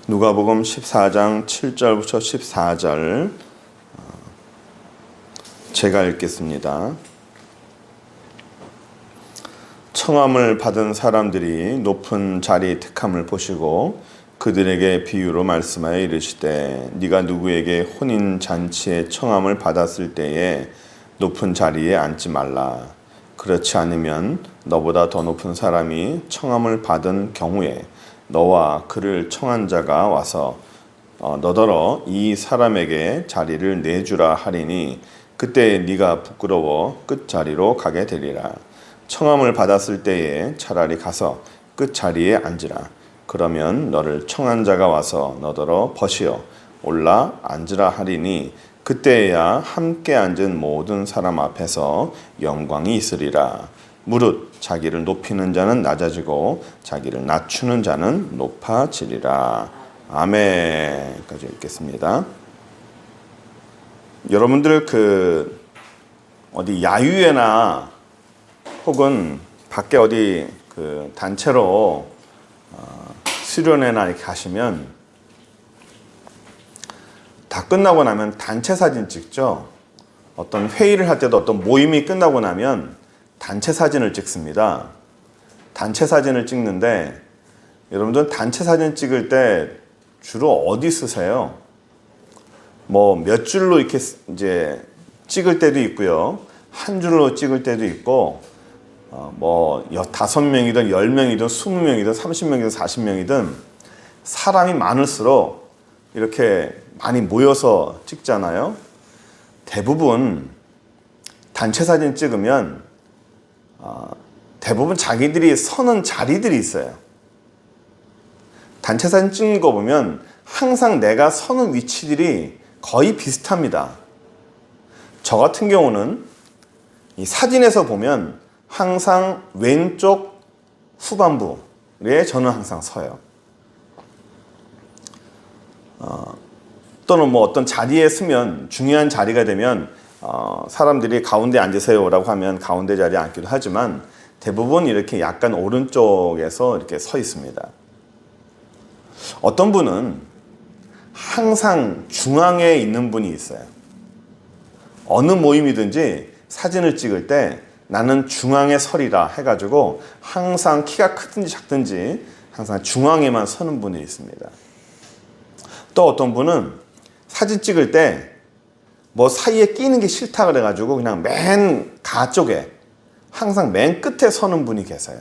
누가복음 14장 7절부터 14절 제가 읽겠습니다. 청함을 받은 사람들이 높은 자리 택함을 보시고 그들에게 비유로 말씀하여 이르시되 네가 누구에게 혼인 잔치에 청함을 받았을 때에 높은 자리에 앉지 말라. 그렇지 않으면 너보다 더 높은 사람이 청함을 받은 경우에 너와 그를 청한 자가 와서 너더러 이 사람에게 자리를 내주라 하리니 그때 네가 부끄러워 끝자리로 가게 되리라. 청함을 받았을 때에 차라리 가서 끝자리에 앉으라. 그러면 너를 청한 자가 와서 너더러 벗으어 올라 앉으라 하리니 그때에야 함께 앉은 모든 사람 앞에서 영광이 있으리라. 무릇 자기를 높이는 자는 낮아지고 자기를 낮추는 자는 높아지리라. 아멘까지 읽겠습니다. 여러분들 어디 야유회나 혹은 밖에 어디 단체로 수련회나 이렇게 가시면 다 끝나고 나면 단체 사진 찍죠. 어떤 회의를 할 때도 어떤 모임이 끝나고 나면 단체 사진을 찍습니다. 단체 사진을 찍는데 여러분들 단체 사진 찍을 때 주로 어디 쓰세요? 뭐 몇 줄로 이렇게 이제 찍을 때도 있고요. 한 줄로 찍을 때도 있고 뭐 5명이든 10명이든 20명이든 30명이든 40명이든 사람이 많을수록 이렇게 많이 모여서 찍잖아요. 대부분 단체 사진 찍으면 대부분 자기들이 서는 자리들이 있어요. 단체 사진 찍는 거 보면 항상 내가 서는 위치들이 거의 비슷합니다. 저 같은 경우는 이 사진에서 보면 항상 왼쪽 후반부에 저는 항상 서요. 또는 뭐 어떤 자리에 서면 중요한 자리가 되면 사람들이 가운데 앉으세요 라고 하면 가운데 자리에 앉기도 하지만 대부분 이렇게 약간 오른쪽에서 이렇게 서 있습니다. 어떤 분은 항상 중앙에 있는 분이 있어요. 어느 모임이든지 사진을 찍을 때 나는 중앙에 서리라 해가지고 항상 키가 크든지 작든지 항상 중앙에만 서는 분이 있습니다. 또 어떤 분은 사진 찍을 때 뭐 사이에 끼는 게 싫다 그래가지고 그냥 맨 가쪽에 항상 맨 끝에 서는 분이 계세요.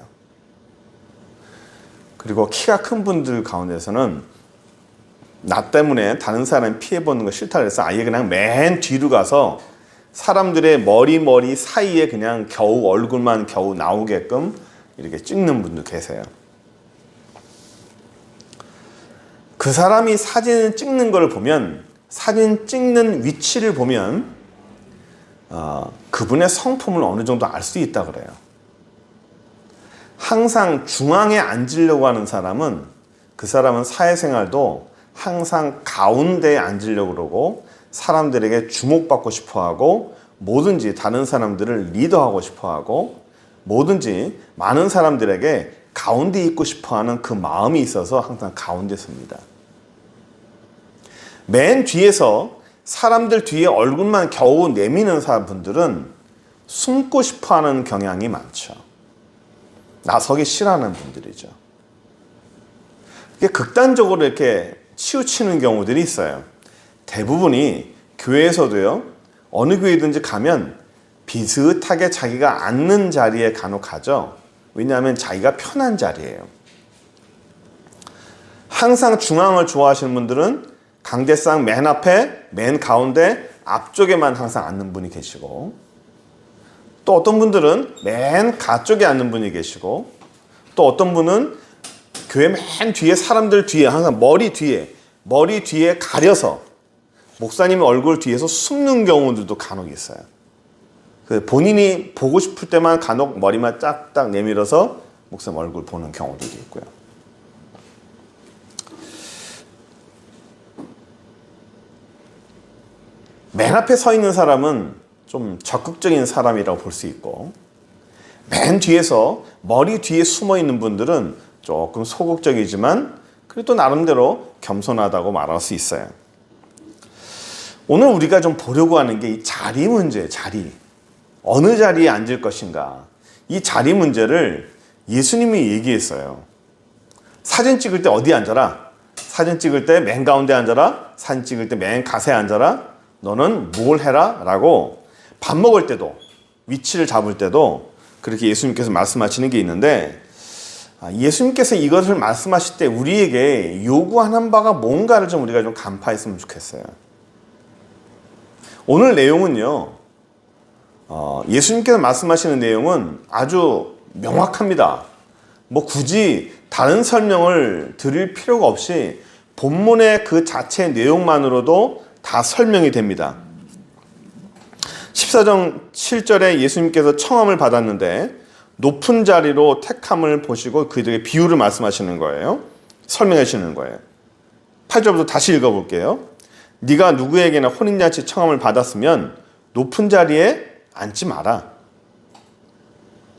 그리고 키가 큰 분들 가운데서는 나 때문에 다른 사람이 피해보는 거 싫다 그래서 아예 그냥 맨 뒤로 가서 사람들의 머리 사이에 그냥 겨우 얼굴만 겨우 나오게끔 이렇게 찍는 분도 계세요. 그 사람이 사진을 찍는 걸 보면 사진 찍는 위치를 보면 그분의 성품을 어느 정도 알 수 있다 그래요. 항상 중앙에 앉으려고 하는 사람은 그 사람은 사회생활도 항상 가운데에 앉으려고 그러고 사람들에게 주목받고 싶어하고 뭐든지 다른 사람들을 리더하고 싶어하고 뭐든지 많은 사람들에게 가운데 있고 싶어하는 그 마음이 있어서 항상 가운데 섭니다. 맨 뒤에서 사람들 뒤에 얼굴만 겨우 내미는 사람들은 숨고 싶어하는 경향이 많죠. 나서기 싫어하는 분들이죠. 이게 극단적으로 이렇게 치우치는 경우들이 있어요. 대부분이 교회에서도요. 어느 교회든지 가면 비슷하게 자기가 앉는 자리에 간혹 가죠. 왜냐하면 자기가 편한 자리예요. 항상 중앙을 좋아하시는 분들은 강대상 맨 앞에, 맨 가운데, 앞쪽에만 항상 앉는 분이 계시고 또 어떤 분들은 맨 가쪽에 앉는 분이 계시고 또 어떤 분은 교회 맨 뒤에 사람들 뒤에 항상 머리 뒤에 가려서 목사님 얼굴 뒤에서 숨는 경우들도 간혹 있어요. 본인이 보고 싶을 때만 간혹 머리만 짝딱 내밀어서 목사님 얼굴 보는 경우들도 있고요. 맨 앞에 서 있는 사람은 좀 적극적인 사람이라고 볼 수 있고 맨 뒤에서 머리 뒤에 숨어 있는 분들은 조금 소극적이지만 그래도 나름대로 겸손하다고 말할 수 있어요. 오늘 우리가 좀 보려고 하는 게 이 자리 문제, 자리. 어느 자리에 앉을 것인가. 이 자리 문제를 예수님이 얘기했어요. 사진 찍을 때 어디 앉아라? 사진 찍을 때 맨 가운데 앉아라? 사진 찍을 때 맨 가세에 앉아라? 너는 뭘 해라? 라고 밥 먹을 때도, 위치를 잡을 때도 그렇게 예수님께서 말씀하시는 게 있는데, 예수님께서 이것을 말씀하실 때 우리에게 요구하는 바가 뭔가를 좀 우리가 좀 간파했으면 좋겠어요. 오늘 내용은요, 예수님께서 말씀하시는 내용은 아주 명확합니다. 뭐 굳이 다른 설명을 드릴 필요가 없이 본문의 그 자체의 내용만으로도 다 설명이 됩니다. 14장 7절에 예수님께서 청함을 받았는데 높은 자리로 택함을 보시고 그들에게 비유를 말씀하시는 거예요. 설명하시는 거예요. 8절부터 다시 읽어볼게요. 네가 누구에게나 혼인잔치 청함을 받았으면 높은 자리에 앉지 마라.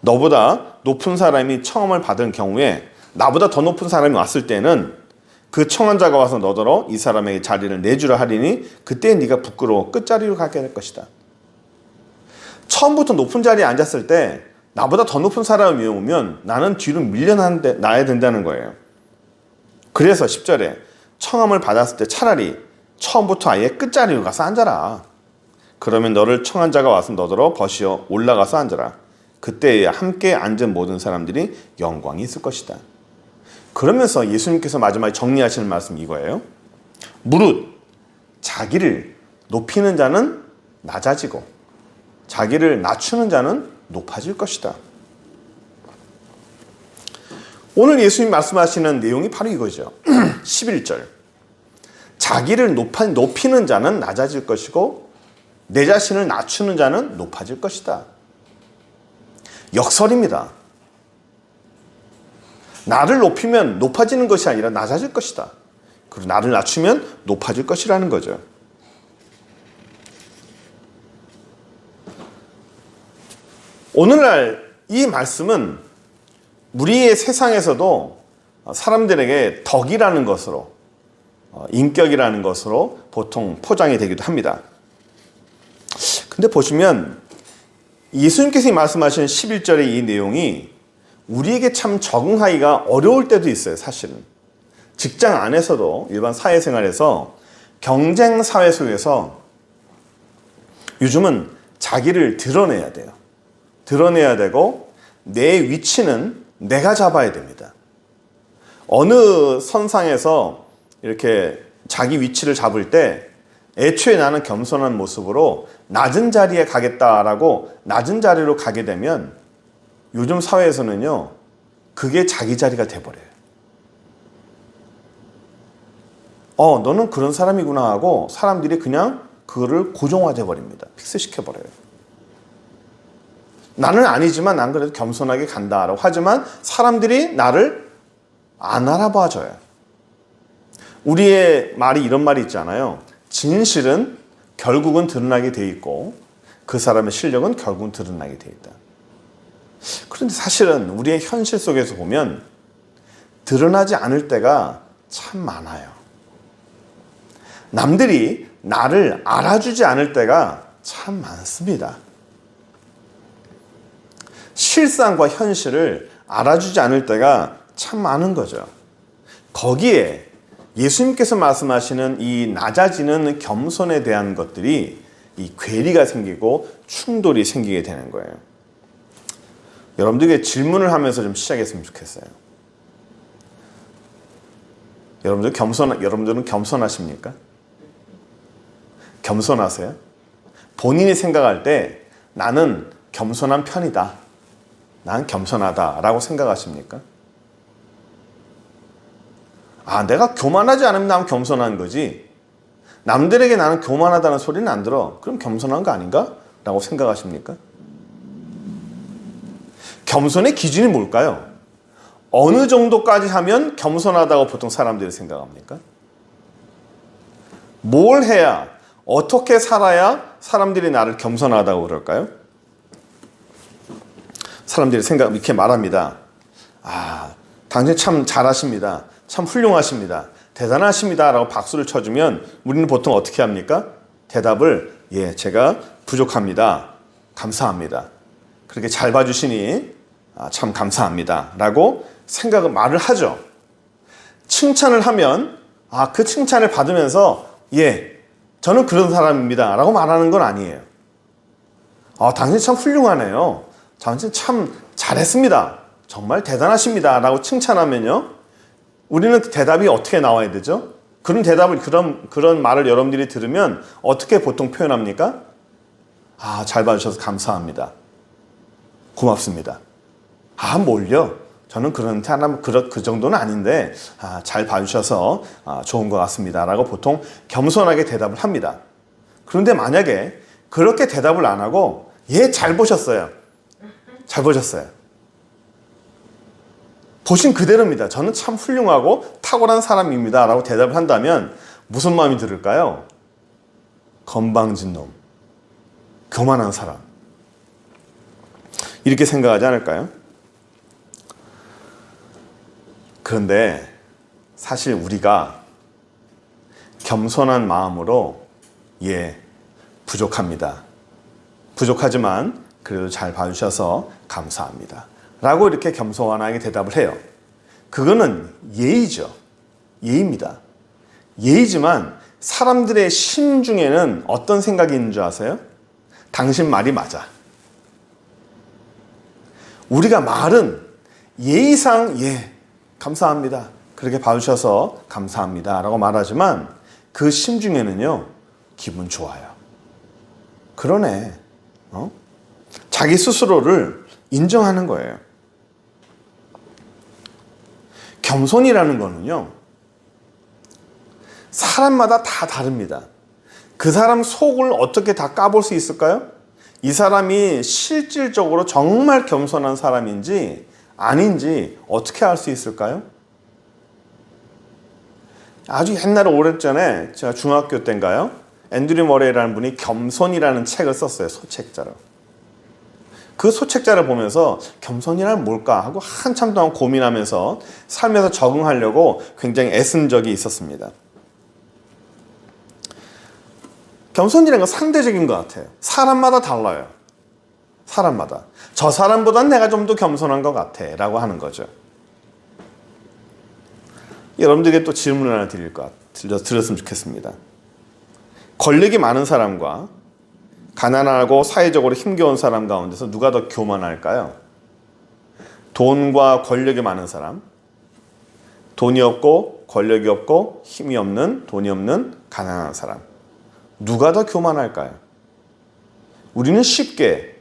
너보다 높은 사람이 청함을 받은 경우에 나보다 더 높은 사람이 왔을 때는 그 청한 자가 와서 너더러 이 사람에게 자리를 내주라 하리니 그때 네가 부끄러워 끝자리로 가게 될 것이다. 처음부터 높은 자리에 앉았을 때 나보다 더 높은 사람이 오면 나는 뒤로 밀려나야 된다는 거예요. 그래서 10절에 청함을 받았을 때 차라리 처음부터 아예 끝자리로 가서 앉아라. 그러면 너를 청한 자가 와서 너더러 버시어 올라가서 앉아라. 그때에 함께 앉은 모든 사람들이 영광이 있을 것이다. 그러면서 예수님께서 마지막에 정리하시는 말씀이 이거예요. 무릇 자기를 높이는 자는 낮아지고 자기를 낮추는 자는 높아질 것이다. 오늘 예수님 말씀하시는 내용이 바로 이거죠. 11절. 자기를 높이는 자는 낮아질 것이고 내 자신을 낮추는 자는 높아질 것이다. 역설입니다. 나를 높이면 높아지는 것이 아니라 낮아질 것이다. 그리고 나를 낮추면 높아질 것이라는 거죠. 오늘날 이 말씀은 우리의 세상에서도 사람들에게 덕이라는 것으로, 인격이라는 것으로 보통 포장이 되기도 합니다. 근데 보시면 예수님께서 말씀하신 11절의 이 내용이 우리에게 참 적응하기가 어려울 때도 있어요, 사실은. 직장 안에서도 일반 사회생활에서 경쟁 사회 속에서 요즘은 자기를 드러내야 돼요. 드러내야 되고 내 위치는 내가 잡아야 됩니다. 어느 선상에서 이렇게 자기 위치를 잡을 때 애초에 나는 겸손한 모습으로 낮은 자리에 가겠다라고 낮은 자리로 가게 되면 요즘 사회에서는요, 그게 자기 자리가 돼버려요. 너는 그런 사람이구나 하고 사람들이 그냥 그거를 고정화돼 버립니다. 픽스시켜 버려요. 나는 아니지만 난 그래도 겸손하게 간다라고 하지만 사람들이 나를 안 알아봐줘요. 우리의 말이 이런 말이 있잖아요. 진실은 결국은 드러나게 돼 있고 그 사람의 실력은 결국은 드러나게 돼 있다. 그런데 사실은 우리의 현실 속에서 보면 드러나지 않을 때가 참 많아요. 남들이 나를 알아주지 않을 때가 참 많습니다. 실상과 현실을 알아주지 않을 때가 참 많은 거죠. 거기에 예수님께서 말씀하시는 이 낮아지는 겸손에 대한 것들이 이 괴리가 생기고 충돌이 생기게 되는 거예요. 여러분들에게 질문을 하면서 좀 시작했으면 좋겠어요. 여러분들은 겸손하십니까? 겸손하세요? 본인이 생각할 때 나는 겸손한 편이다. 난 겸손하다라고 생각하십니까? 내가 교만하지 않으면 나는 겸손한 거지. 남들에게 나는 교만하다는 소리는 안 들어. 그럼 겸손한 거 아닌가? 라고 생각하십니까? 겸손의 기준이 뭘까요? 어느 정도까지 하면 겸손하다고 보통 사람들이 생각합니까? 뭘 해야, 어떻게 살아야 사람들이 나를 겸손하다고 그럴까요? 사람들이 이렇게 말합니다. 당신 참 잘하십니다. 참 훌륭하십니다. 대단하십니다 라고 박수를 쳐주면 우리는 보통 어떻게 합니까? 대답을 예, 제가 부족합니다. 감사합니다. 그렇게 잘 봐주시니 참 감사합니다 라고 말을 하죠. 칭찬을 하면 그 칭찬을 받으면서 예, 저는 그런 사람입니다 라고 말하는 건 아니에요. 당신 참 훌륭하네요. 당신 참 잘했습니다. 정말 대단하십니다 라고 칭찬하면요, 우리는 대답이 어떻게 나와야 되죠? 그런 말을 여러분들이 들으면 어떻게 보통 표현합니까? 잘 봐주셔서 감사합니다. 고맙습니다. 뭘요? 저는 그 정도는 아닌데 잘 봐주셔서 좋은 것 같습니다 라고 보통 겸손하게 대답을 합니다. 그런데 만약에 그렇게 대답을 안 하고 예, 잘 보셨어요. 잘 보셨어요. 보신 그대로입니다. 저는 참 훌륭하고 탁월한 사람입니다 라고 대답을 한다면 무슨 마음이 들을까요? 건방진 놈, 교만한 사람, 이렇게 생각하지 않을까요? 그런데 사실 우리가 겸손한 마음으로 예, 부족합니다. 부족하지만 그래도 잘 봐주셔서 감사합니다 라고 이렇게 겸손하게 대답을 해요. 그거는 예의죠. 예의입니다. 예의지만 사람들의 심중에는 어떤 생각이 있는 줄 아세요? 당신 말이 맞아. 우리가 말은 예의상 예, 감사합니다. 그렇게 봐주셔서 감사합니다 라고 말하지만 그 심중에는요, 기분 좋아요. 그러네. 자기 스스로를 인정하는 거예요. 겸손이라는 거는요, 사람마다 다 다릅니다. 그 사람 속을 어떻게 다 까볼 수 있을까요? 이 사람이 실질적으로 정말 겸손한 사람인지 아닌지 어떻게 알 수 있을까요? 아주 옛날에 오래전에 제가 중학교 때인가요? 앤드류 머레이라는 분이 겸손이라는 책을 썼어요. 소책자로. 그 소책자를 보면서 겸손이란 뭘까 하고 한참 동안 고민하면서 삶에서 적응하려고 굉장히 애쓴 적이 있었습니다. 겸손이라는 건 상대적인 것 같아요. 사람마다 달라요. 사람마다. 저 사람보단 내가 좀 더 겸손한 것 같아 라고 하는 거죠. 여러분들에게 또 질문을 하나 드렸으면 좋겠습니다. 권력이 많은 사람과 가난하고 사회적으로 힘겨운 사람 가운데서 누가 더 교만할까요? 돈과 권력이 많은 사람, 돈이 없고 권력이 없고 힘이 없는, 돈이 없는 가난한 사람, 누가 더 교만할까요? 우리는 쉽게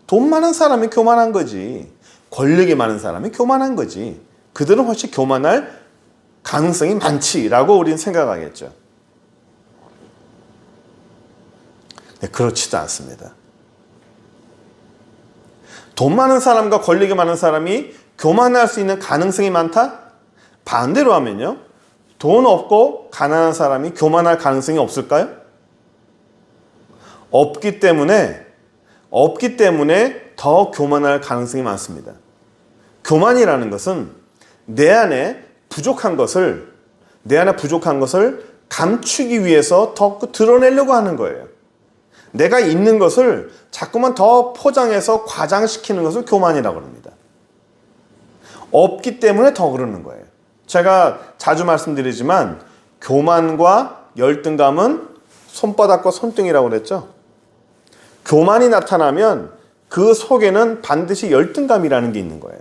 돈 많은 사람이 교만한 거지, 권력이 많은 사람이 교만한 거지, 그들은 훨씬 교만할 가능성이 많지라고 우리는 생각하겠죠. 네, 그렇지도 않습니다. 돈 많은 사람과 권력이 많은 사람이 교만할 수 있는 가능성이 많다? 반대로 하면요, 돈 없고 가난한 사람이 교만할 가능성이 없을까요? 없기 때문에 더 교만할 가능성이 많습니다. 교만이라는 것은 내 안에 부족한 것을 감추기 위해서 더 드러내려고 하는 거예요. 내가 있는 것을 자꾸만 더 포장해서 과장시키는 것을 교만이라고 합니다. 없기 때문에 더 그러는 거예요. 제가 자주 말씀드리지만 교만과 열등감은 손바닥과 손등이라고 그랬죠. 교만이 나타나면 그 속에는 반드시 열등감이라는 게 있는 거예요.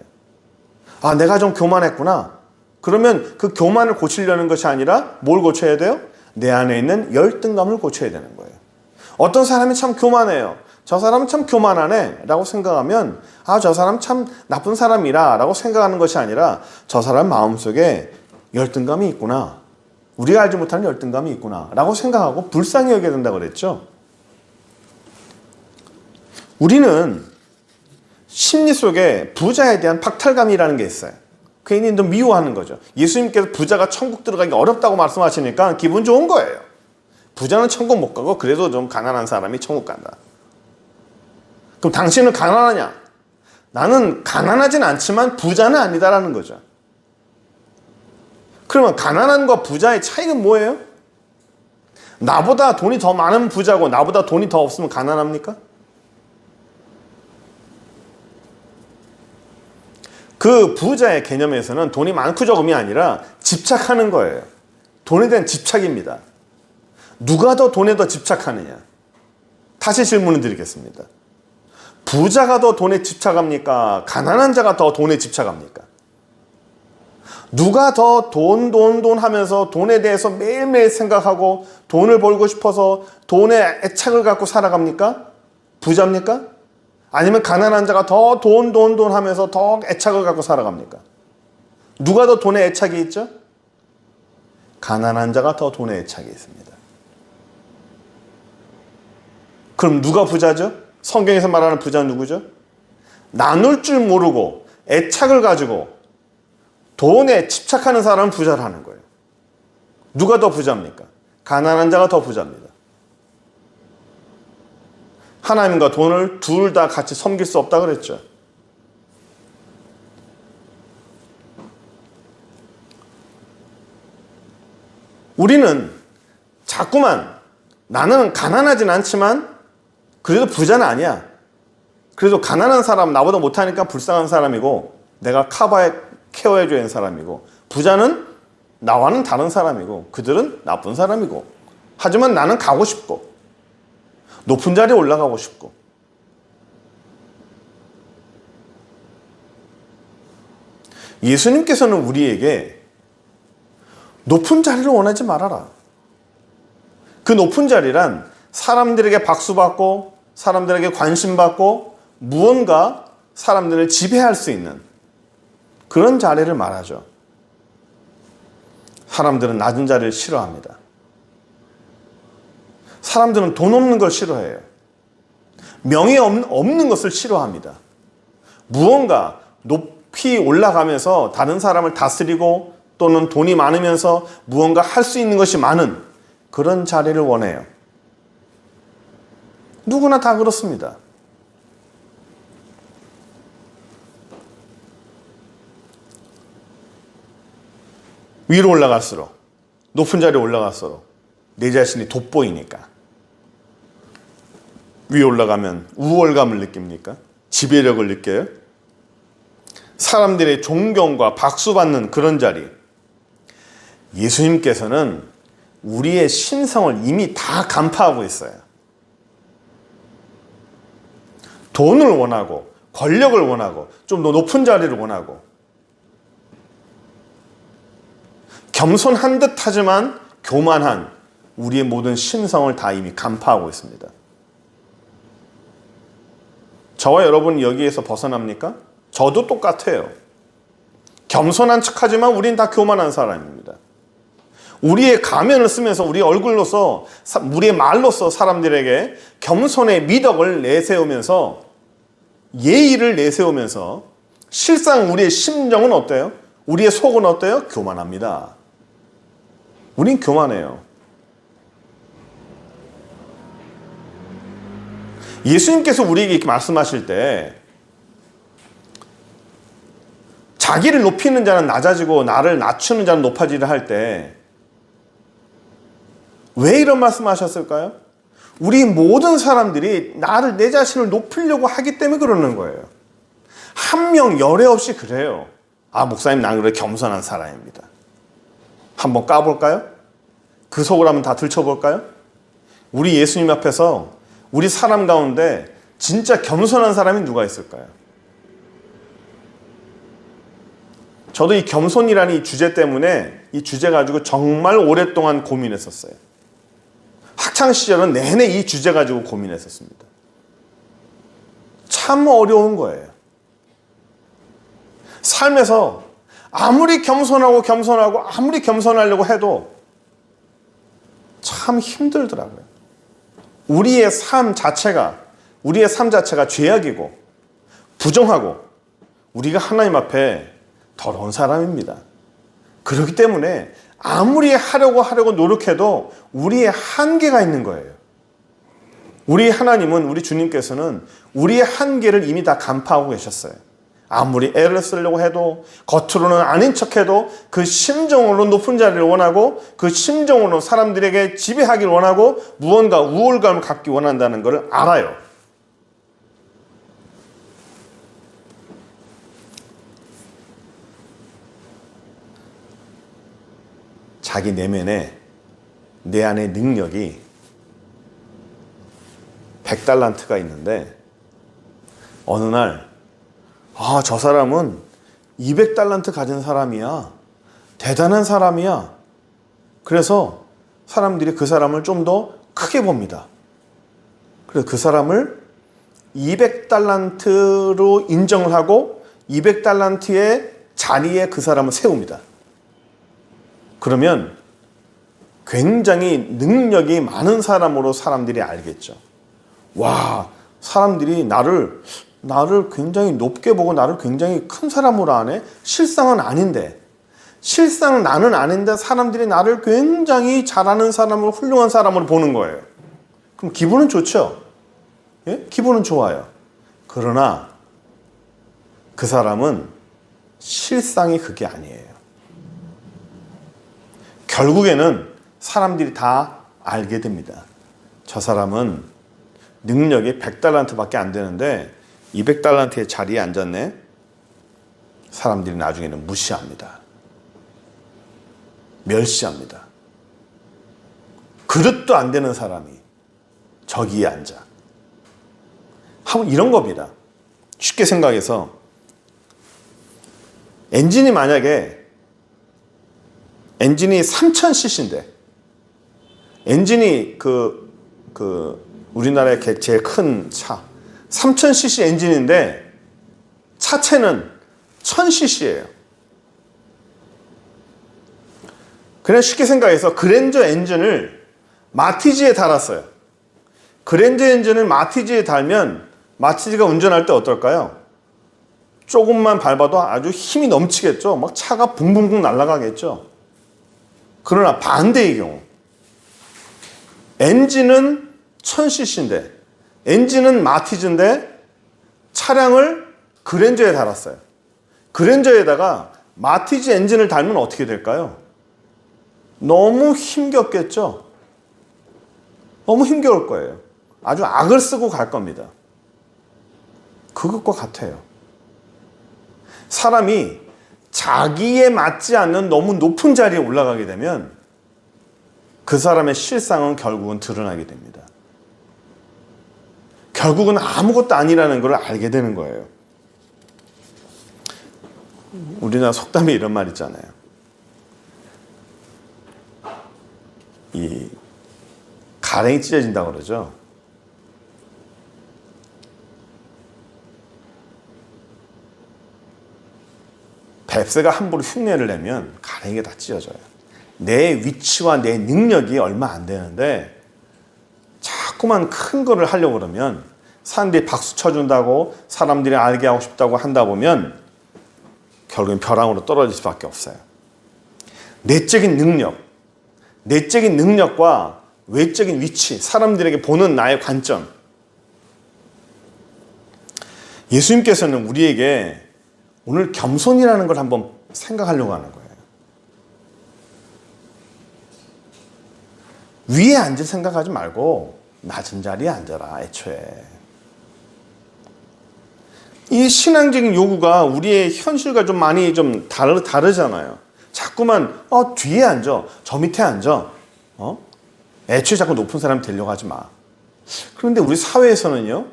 내가 좀 교만했구나. 그러면 그 교만을 고치려는 것이 아니라 뭘 고쳐야 돼요? 내 안에 있는 열등감을 고쳐야 되는 거예요. 어떤 사람이 참 교만해요. 저 사람은 참 교만하네 라고 생각하면 저 사람 참 나쁜 사람이라 라고 생각하는 것이 아니라 저 사람 마음속에 열등감이 있구나, 우리가 알지 못하는 열등감이 있구나 라고 생각하고 불쌍히 여겨야 된다고 그랬죠. 우리는 심리 속에 부자에 대한 박탈감이라는 게 있어요. 괜히 좀 미워하는 거죠. 예수님께서 부자가 천국 들어가기 어렵다고 말씀하시니까 기분 좋은 거예요. 부자는 천국 못 가고 그래도 좀 가난한 사람이 천국 간다. 그럼 당신은 가난하냐? 나는 가난하진 않지만 부자는 아니다라는 거죠. 그러면 가난한과 부자의 차이는 뭐예요? 나보다 돈이 더 많은 부자고 나보다 돈이 더 없으면 가난합니까? 그 부자의 개념에서는 돈이 많고 적음이 아니라 집착하는 거예요. 돈에 대한 집착입니다. 누가 더 돈에 더 집착하느냐? 다시 질문을 드리겠습니다. 부자가 더 돈에 집착합니까? 가난한 자가 더 돈에 집착합니까? 누가 더 돈 하면서 돈에 대해서 매일매일 생각하고 돈을 벌고 싶어서 돈에 애착을 갖고 살아갑니까? 부자입니까? 아니면 가난한 자가 더 돈 하면서 더 애착을 갖고 살아갑니까? 누가 더 돈에 애착이 있죠? 가난한 자가 더 돈에 애착이 있습니다. 그럼 누가 부자죠? 성경에서 말하는 부자는 누구죠? 나눌 줄 모르고 애착을 가지고 돈에 집착하는 사람은 부자라는 거예요. 누가 더 부자입니까? 가난한 자가 더 부자입니다. 하나님과 돈을 둘 다 같이 섬길 수 없다 그랬죠. 우리는 자꾸만 나는 가난하진 않지만 그래도 부자는 아니야. 그래도 가난한 사람 나보다 못하니까 불쌍한 사람이고 내가 케어해줘야 하는 사람이고 부자는 나와는 다른 사람이고 그들은 나쁜 사람이고 하지만 나는 가고 싶고 높은 자리에 올라가고 싶고 예수님께서는 우리에게 높은 자리를 원하지 말아라. 그 높은 자리란 사람들에게 박수받고 사람들에게 관심받고 무언가 사람들을 지배할 수 있는 그런 자리를 말하죠. 사람들은 낮은 자리를 싫어합니다. 사람들은 돈 없는 걸 싫어해요. 명예 없는 것을 싫어합니다. 무언가 높이 올라가면서 다른 사람을 다스리고 또는 돈이 많으면서 무언가 할 수 있는 것이 많은 그런 자리를 원해요. 누구나 다 그렇습니다. 위로 올라갈수록 높은 자리에 올라갈수록 내 자신이 돋보이니까 위에 올라가면 우월감을 느낍니까? 지배력을 느껴요? 사람들의 존경과 박수받는 그런 자리. 예수님께서는 우리의 심성을 이미 다 간파하고 있어요. 돈을 원하고 권력을 원하고 좀 더 높은 자리를 원하고 겸손한 듯 하지만 교만한 우리의 모든 심성을 다 이미 간파하고 있습니다. 저와 여러분 여기에서 벗어납니까? 저도 똑같아요. 겸손한 척하지만 우린 다 교만한 사람입니다. 우리의 가면을 쓰면서 우리의 얼굴로서 우리의 말로서 사람들에게 겸손의 미덕을 내세우면서 예의를 내세우면서 실상 우리의 심정은 어때요? 우리의 속은 어때요? 교만합니다. 우린 교만해요. 예수님께서 우리에게 이렇게 말씀하실 때 자기를 높이는 자는 낮아지고 나를 낮추는 자는 높아지려 할 때 왜 이런 말씀하셨을까요? 우리 모든 사람들이 내 자신을 높이려고 하기 때문에 그러는 거예요. 한 명 열애 없이 그래요. 아, 목사님 난 그래 겸손한 사람입니다. 한번 까볼까요? 그 속을 한번 다 들춰볼까요? 우리 예수님 앞에서 우리 사람 가운데 진짜 겸손한 사람이 누가 있을까요? 저도 이 겸손이라는 이 주제 때문에 이 주제 가지고 정말 오랫동안 고민했었어요. 학창시절은 내내 이 주제 가지고 고민했었습니다. 참 어려운 거예요. 삶에서 아무리 겸손하고 아무리 겸손하려고 해도 참 힘들더라고요. 우리의 삶 자체가 죄악이고 부정하고 우리가 하나님 앞에 더러운 사람입니다. 그렇기 때문에 아무리 하려고 노력해도 우리의 한계가 있는 거예요. 우리 하나님은, 우리 주님께서는 우리의 한계를 이미 다 간파하고 계셨어요. 아무리 애를 쓰려고 해도, 겉으로는 아닌 척해도 그 심정으로 높은 자리를 원하고 그 심정으로 사람들에게 지배하기를 원하고 무언가 우월감을 갖기 원한다는 것을 알아요. 자기 내면에 내 안에 능력이 100달란트가 있는데 어느 날 저 사람은 200달란트 가진 사람이야. 대단한 사람이야. 그래서 사람들이 그 사람을 좀 더 크게 봅니다. 그래서 그 사람을 200달란트로 인정을 하고 200달란트의 자리에 그 사람을 세웁니다. 그러면 굉장히 능력이 많은 사람으로 사람들이 알겠죠. 와, 사람들이 나를 굉장히 높게 보고 나를 굉장히 큰 사람으로 아네? 실상은 아닌데, 실상 나는 아닌데 사람들이 나를 굉장히 잘하는 사람으로, 훌륭한 사람으로 보는 거예요. 그럼 기분은 좋죠? 예? 기분은 좋아요. 그러나 그 사람은 실상이 그게 아니에요. 결국에는 사람들이 다 알게 됩니다. 저 사람은 능력이 100달란트밖에 안 되는데 200달란트의 자리에 앉았네. 사람들이 나중에는 무시합니다. 멸시합니다. 그릇도 안 되는 사람이 저기에 앉아. 이런 겁니다. 쉽게 생각해서 엔진이 만약에 엔진이 3000cc인데 엔진이 우리나라의 제일 큰 차 3000cc 엔진인데 차체는 1000cc예요. 그냥 쉽게 생각해서 그랜저 엔진을 마티즈에 달았어요. 그랜저 엔진을 마티즈에 달면 마티즈가 운전할 때 어떨까요? 조금만 밟아도 아주 힘이 넘치겠죠. 막 차가 붕붕붕 날아가겠죠. 그러나 반대의 경우 엔진은 1000cc인데 엔진은 마티즈인데 차량을 그랜저에 달았어요. 그랜저에다가 마티즈 엔진을 달면 어떻게 될까요? 너무 힘겹겠죠? 너무 힘겨울 거예요. 아주 악을 쓰고 갈 겁니다. 그것과 같아요. 사람이 자기에 맞지 않는 너무 높은 자리에 올라가게 되면 그 사람의 실상은 결국은 드러나게 됩니다. 결국은 아무것도 아니라는 걸 알게 되는 거예요. 우리나라 속담에 이런 말 있잖아요. 이 가랭이 찢어진다고 그러죠. 뱁새가 함부로 흉내를 내면 가랭이가 다 찢어져요. 내 위치와 내 능력이 얼마 안 되는데 자꾸만 큰 거를 하려고 그러면 사람들이 박수 쳐준다고 사람들이 알게 하고 싶다고 한다 보면 결국엔 벼랑으로 떨어질 수밖에 없어요. 내적인 능력과 외적인 위치, 사람들에게 보는 나의 관점. 예수님께서는 우리에게 오늘 겸손이라는 걸 한번 생각하려고 하는 거예요. 위에 앉을 생각하지 말고 낮은 자리에 앉아라, 애초에. 이 신앙적인 요구가 우리의 현실과 좀 많이 좀 다르잖아요. 자꾸만 뒤에 앉아, 저 밑에 앉아. 애초에 자꾸 높은 사람 되려고 하지 마. 그런데 우리 사회에서는요,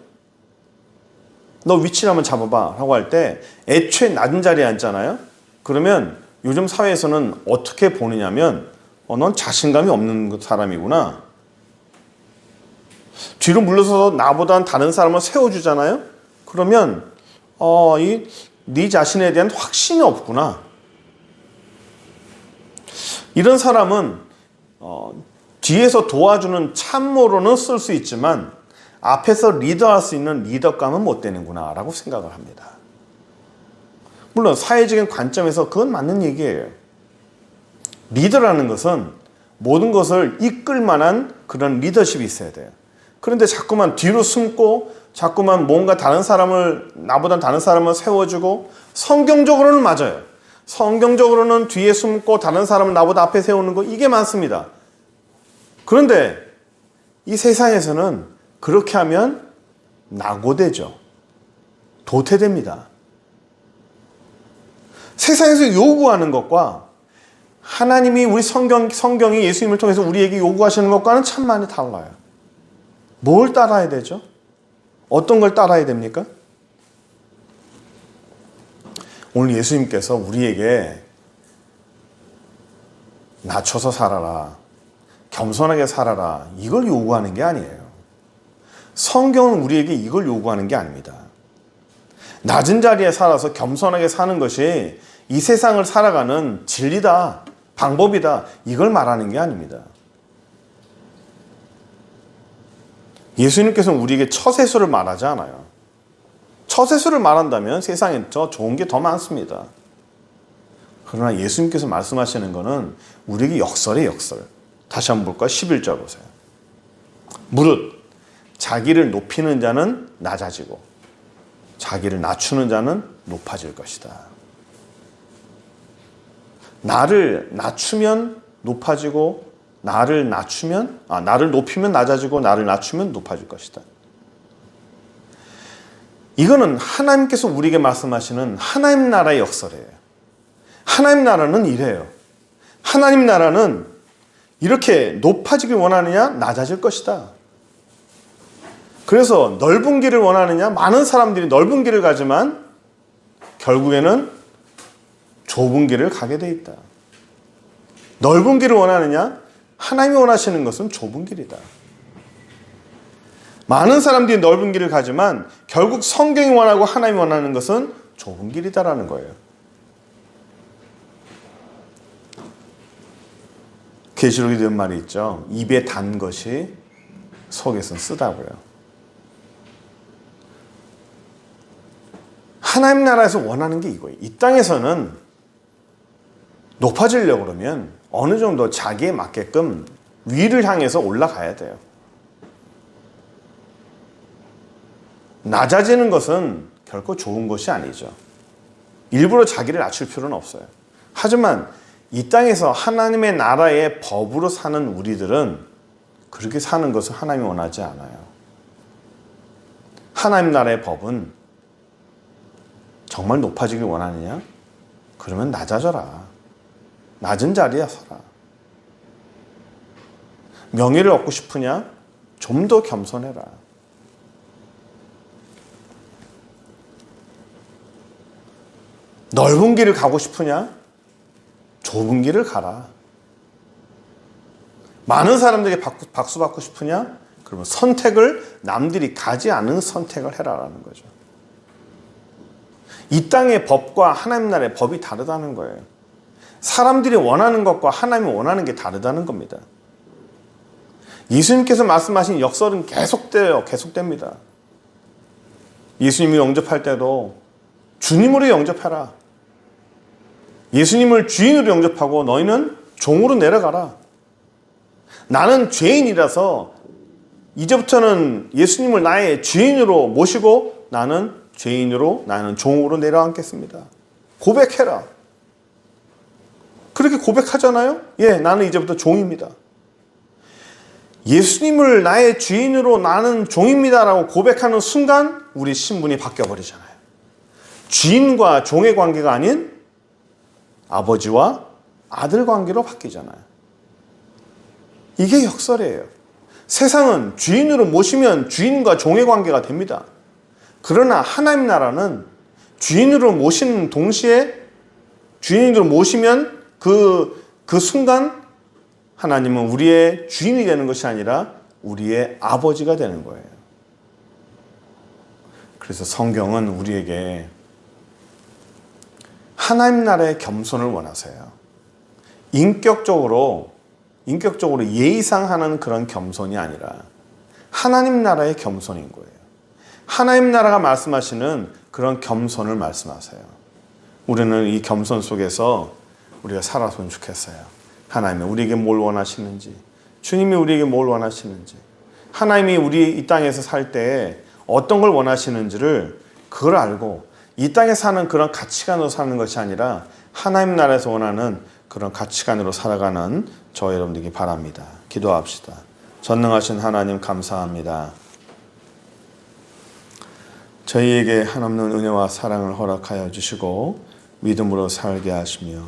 너 위치를 한번 잡아봐 라고 할 때 애초에 낮은 자리에 앉잖아요. 그러면 요즘 사회에서는 어떻게 보느냐면 넌 자신감이 없는 사람이구나. 뒤로 물러서서 나보다 다른 사람을 세워주잖아요. 그러면 네 자신에 대한 확신이 없구나. 이런 사람은 뒤에서 도와주는 참모로는 쓸 수 있지만 앞에서 리더할 수 있는 리더감은 못 되는구나 라고 생각을 합니다. 물론 사회적인 관점에서 그건 맞는 얘기예요. 리더라는 것은 모든 것을 이끌 만한 그런 리더십이 있어야 돼요. 그런데 자꾸만 뒤로 숨고 자꾸만 뭔가 나보다 다른 사람을 세워주고, 성경적으로는 맞아요. 성경적으로는 뒤에 숨고 다른 사람을 나보다 앞에 세우는 거, 이게 많습니다. 그런데 이 세상에서는 그렇게 하면 낙오되죠. 도태됩니다. 세상에서 요구하는 것과 하나님이 우리 성경이 예수님을 통해서 우리에게 요구하시는 것과는 참 많이 달라요. 뭘 따라야 되죠? 어떤 걸 따라야 됩니까? 오늘 예수님께서 우리에게 낮춰서 살아라, 겸손하게 살아라, 이걸 요구하는 게 아니에요. 성경은 우리에게 이걸 요구하는 게 아닙니다. 낮은 자리에 살아서 겸손하게 사는 것이 이 세상을 살아가는 진리다, 방법이다, 이걸 말하는 게 아닙니다. 예수님께서는 우리에게 처세술을 말하지 않아요. 처세술을 말한다면 세상에 더 좋은 게 더 많습니다. 그러나 예수님께서 말씀하시는 것은 우리에게 역설이에요, 역설. 다시 한번 볼까요? 11절 보세요. 무릇 자기를 높이는 자는 낮아지고 자기를 낮추는 자는 높아질 것이다. 나를 낮추면 높아지고 나를 높이면 낮아지고 나를 낮추면 높아질 것이다. 이거는 하나님께서 우리에게 말씀하시는 하나님 나라의 역설이에요. 하나님 나라는 이래요. 하나님 나라는 이렇게 높아지길 원하느냐? 낮아질 것이다. 그래서 넓은 길을 원하느냐? 많은 사람들이 넓은 길을 가지만 결국에는 좁은 길을 가게 돼 있다. 넓은 길을 원하느냐? 하나님이 원하시는 것은 좁은 길이다. 많은 사람들이 넓은 길을 가지만 결국 성경이 원하고 하나님이 원하는 것은 좁은 길이다라는 거예요. 계시록에 대한 말이 있죠. 입에 단 것이 속에서는 쓰다고요. 하나님 나라에서 원하는 게 이거예요. 이 땅에서는 높아지려고 그러면 어느 정도 자기에 맞게끔 위를 향해서 올라가야 돼요. 낮아지는 것은 결코 좋은 것이 아니죠. 일부러 자기를 낮출 필요는 없어요. 하지만 이 땅에서 하나님의 나라의 법으로 사는 우리들은 그렇게 사는 것을 하나님이 원하지 않아요. 하나님 나라의 법은 정말 높아지길 원하느냐? 그러면 낮아져라. 낮은 자리에 서라. 명예를 얻고 싶으냐? 좀 더 겸손해라. 넓은 길을 가고 싶으냐? 좁은 길을 가라. 많은 사람들에게 박수 받고 싶으냐? 그러면 선택을 남들이 가지 않은 선택을 해라라는 거죠. 이 땅의 법과 하나님 나라의 법이 다르다는 거예요. 사람들이 원하는 것과 하나님이 원하는 게 다르다는 겁니다. 예수님께서 말씀하신 역설은 계속됩니다. 예수님이 영접할 때도 주님으로 영접해라. 예수님을 주인으로 영접하고 너희는 종으로 내려가라. 나는 죄인이라서 이제부터는 예수님을 나의 주인으로 모시고 나는 종으로 내려앉겠습니다. 고백해라. 그렇게 고백하잖아요? 예, 나는 이제부터 종입니다. 예수님을 나의 주인으로 나는 종입니다라고 고백하는 순간 우리 신분이 바뀌어버리잖아요. 주인과 종의 관계가 아닌 아버지와 아들 관계로 바뀌잖아요. 이게 역설이에요. 세상은 주인으로 모시면 주인과 종의 관계가 됩니다. 그러나 하나님 나라는 주인으로 모시는 동시에 주인으로 모시면 그 순간 하나님은 우리의 주인이 되는 것이 아니라 우리의 아버지가 되는 거예요. 그래서 성경은 우리에게 하나님 나라의 겸손을 원하세요. 인격적으로 예의상 하는 그런 겸손이 아니라 하나님 나라의 겸손인 거예요. 하나님 나라가 말씀하시는 그런 겸손을 말씀하세요. 우리는 이 겸손 속에서 우리가 살았으면 좋겠어요. 하나님이 우리에게 뭘 원하시는지, 주님이 우리에게 뭘 원하시는지, 하나님이 우리 이 땅에서 살 때 어떤 걸 원하시는지를 그걸 알고 이 땅에 사는 그런 가치관으로 사는 것이 아니라 하나님 나라에서 원하는 그런 가치관으로 살아가는 저 여러분들에게 바랍니다. 기도합시다. 전능하신 하나님 감사합니다. 저희에게 한없는 은혜와 사랑을 허락하여 주시고 믿음으로 살게 하시며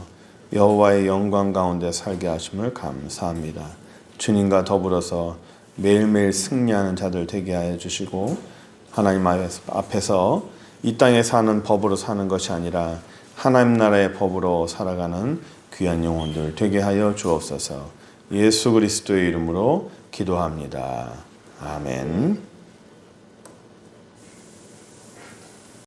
여호와의 영광 가운데 살게 하심을 감사합니다. 주님과 더불어서 매일매일 승리하는 자들 되게 하여 주시고 하나님 앞에서 이 땅에 사는 법으로 사는 것이 아니라 하나님 나라의 법으로 살아가는 귀한 영혼들 되게 하여 주옵소서. 예수 그리스도의 이름으로 기도합니다. 아멘.